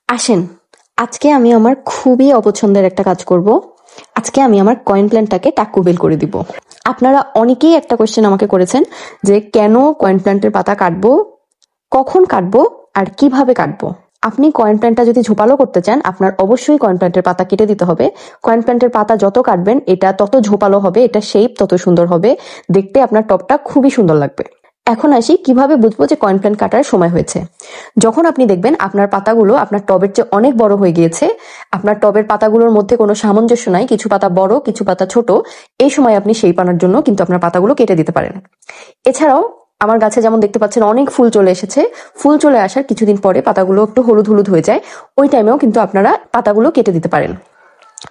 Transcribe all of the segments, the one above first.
আসেন, আজকে আমি আমার খুবই অপছন্দের একটা কাজ করব। আজকে আমি আমার কয়েন প্ল্যান্টটাকে টাক্কু বেল করে দিব। আপনারা অনেকেই একটা কোয়েশ্চেন আমাকে করেছেন যে কেন কয়েন প্ল্যান্টের পাতা কাটবো, কখন কাটবো আর কিভাবে কাটবো। আপনি কয়েন প্ল্যান্টটা যদি ঝোপালো করতে চান, আপনার অবশ্যই কয়েন প্ল্যান্টের পাতা কেটে দিতে হবে। কয়েন প্ল্যান্টের পাতা যত কাটবেন এটা তত ঝোপালো হবে, এটা শেপ তত সুন্দর হবে, দেখতে আপনার টবটা খুবই সুন্দর লাগবে। এখন আসি কিভাবে বুঝবো যে কয়েন প্ল্যান্ট কাটার সময় হয়েছে। যখন আপনি দেখবেন আপনার পাতাগুলো আপনার টবের চেয়ে অনেক বড় হয়ে গিয়েছে, আপনার টবের পাতাগুলোর মধ্যে কোনো সামঞ্জস্য নাই, কিছু পাতা বড় কিছু পাতা ছোট, এই সময় আপনি সেই পানার জন্য কিন্তু আপনার পাতাগুলো কেটে দিতে পারেন। এছাড়াও আমার গাছে যেমন দেখতে পাচ্ছেন অনেক ফুল চলে এসেছে, ফুল চলে আসার কিছুদিন পরে পাতাগুলো একটু হলুদ হলুদ হয়ে যায়, ওই টাইমেও কিন্তু আপনারা পাতাগুলো কেটে দিতে পারেন।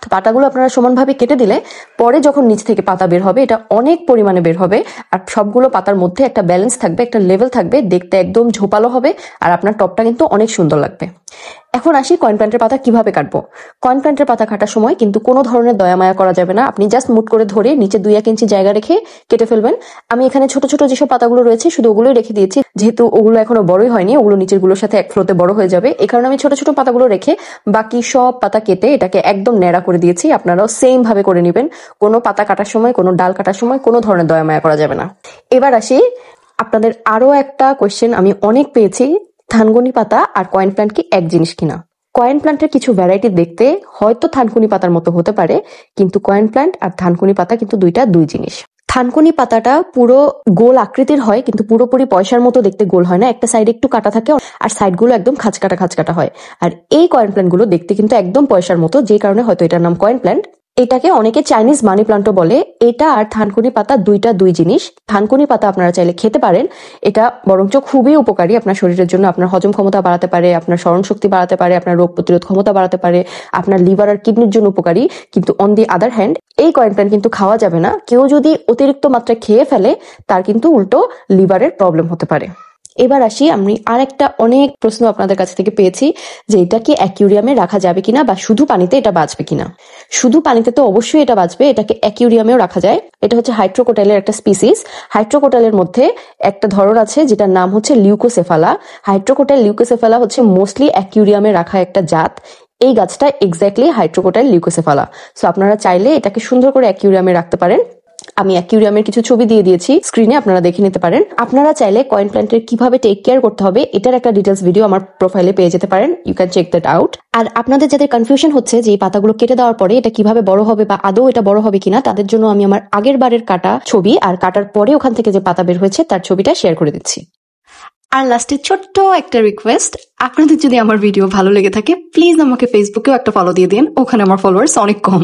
তো পাতাগুলো আপনারা সমানভাবে কেটে দিলে পরে যখন নিচ থেকে পাতা বের হবে এটা অনেক পরিমাণে বের হবে, আর সবগুলো পাতার মধ্যে একটা ব্যালেন্স থাকবে, একটা লেভেল থাকবে, দেখতে একদম ঝোপালো হবে, আর আপনার টবটা কিন্তু অনেক সুন্দর লাগবে। এখন আসি কয়েন প্ল্যান্টের পাতা কিভাবে কাটবো। কয়েন প্ল্যান্টের পাতা কাটার সময় কিন্তু কোনো ধরনের দয়া মায়া করা যাবে না, আপনি জাস্ট মুট করে ধরে নিচে 2-1 ইঞ্চি জায়গা রেখে কেটে ফেলবেন। আমি এখানে ছোট ছোট যেসব পাতাগুলো রয়েছে শুধু ওগুলোই রেখে দিয়েছি, যেহেতু ওগুলো এখনো বড়ই হয়নি, ওগুলো নিচের গুলোর সাথে এক ফ্লোতে বড় হয়ে যাবে, এই কারণে আমি ছোট ছোট পাতাগুলো রেখে বাকি সব পাতা কেটে এটাকে একদম ন্যাড়া করে দিয়েছি। আপনারাও সেম ভাবে করে নেবেন, কোনো পাতা কাটার সময় কোনো ডাল কাটার সময় কোনো ধরনের দয়া মায়া করা যাবে না। এবার আসি আপনাদের আরো একটা কোয়েশ্চেন আমি অনেক পেয়েছি, থানকুনি পাতা আর কয়েন প্ল্যান্ট কি এক জিনিস কিনা। কয়েন প্ল্যান্টের কিছু ভ্যারাইটি দেখতে হয়তো থানকুনি পাতার মতো হতে পারে, কিন্তু কয়েন প্ল্যান্ট আর থানকুনি পাতা কিন্তু দুইটা দুই জিনিস। থানকুনি পাতাটা পুরো গোল আকৃতির হয়, কিন্তু পুরোপুরি পয়সার মতো দেখতে গোল হয় না, একটা সাইড একটু কাটা থাকে আর সাইডগুলো একদম খাঁচকাটা খাঁচকাটা হয়। আর এই কয়েন প্ল্যান্ট গুলো দেখতে কিন্তু একদম পয়সার মতো, যে কারণে হয়তো এটার নাম কয়েন প্ল্যান্ট। এটাকে অনেকে চাইনিজ মানি প্লান্টও বলে। এটা আর থানকুনি পাতা দুইটা দুই জিনিস। থানকুনি পাতা আপনারা চাইলে খেতে পারেন, এটা বরঞ্চ খুবই উপকারী আপনার শরীরের জন্য, আপনার হজম ক্ষমতা বাড়াতে পারে, আপনার স্মরণ শক্তি বাড়াতে পারে, আপনার রোগ প্রতিরোধ ক্ষমতা বাড়াতে পারে, আপনার লিভার আর কিডনির জন্য উপকারী। কিন্তু অন দি আদার হ্যান্ড এই কয়েন প্ল্যান্ট কিন্তু খাওয়া যাবে না, কেউ যদি অতিরিক্ত মাত্রায় খেয়ে ফেলে তার কিন্তু উল্টো লিভারের প্রবলেম হতে পারে। এবার আসি, আমি আরেকটা অনেক প্রশ্ন আপনাদের কাছ থেকে পেয়েছি যে এটা কি অ্যাকুরিয়ামে রাখা যাবে কিনা বা শুধু পানিতে এটা বাঁচবে কিনা। শুধু পানিতে তো অবশ্যই এটা বাঁচবে, এটাকে অ্যাকুরিয়ামেও রাখা যায়। এটা হচ্ছে হাইড্রোকোটাইলের একটা স্পিসিস। হাইড্রোকোটাইলের মধ্যে একটা ধরন আছে যেটার নাম হচ্ছে লিউকোসেফালা। হাইড্রোকোটাইল লিউকোসেফালা হচ্ছে মোস্টলি অ্যাকুরিয়ামে রাখা একটা জাত। এই গাছটা এক্স্যাক্টলি হাইড্রোকোটাইল লিউকোসেফালা। সো আপনারা চাইলে এটাকে সুন্দর করে অ্যাকুরিয়ামে রাখতে পারেন। আমি অ্যাকুরিয়ামের কিছু ছবি দিয়ে দিয়েছি স্ক্রিনে, আপনারা দেখে নিতে পারেন। আপনারা চাইলে কয়েন প্ল্যান্টের কিভাবে টেক কেয়ার করতে হবে এটার একটা ডিটেলস ভিডিও আমার প্রোফাইলে পেয়ে যেতে পারেন, you can check that out. আর আপনাদের যাদের কনফিউশন হচ্ছে যে এই পাতাগুলো কেটে দেওয়ার পরে এটা কিভাবে বড় হবে বা আদৌ এটা বড় হবে কিনা, তাদের জন্য আমি আমার আগের বারের কাটা ছবি আর কাটার পরে ওখান থেকে যে পাতা বের হয়েছে তার ছবিটা শেয়ার করে দিচ্ছি। আর লাস্টে ছোট্ট একটা রিকোয়েস্ট, আপনাদের যদি আমার ভিডিও ভালো লেগে থাকে প্লিজ আমাকে ফেসবুকেও একটা ফলো দিয়ে দিন, ওখানে আমার ফলোয়ার্স অনেক কম।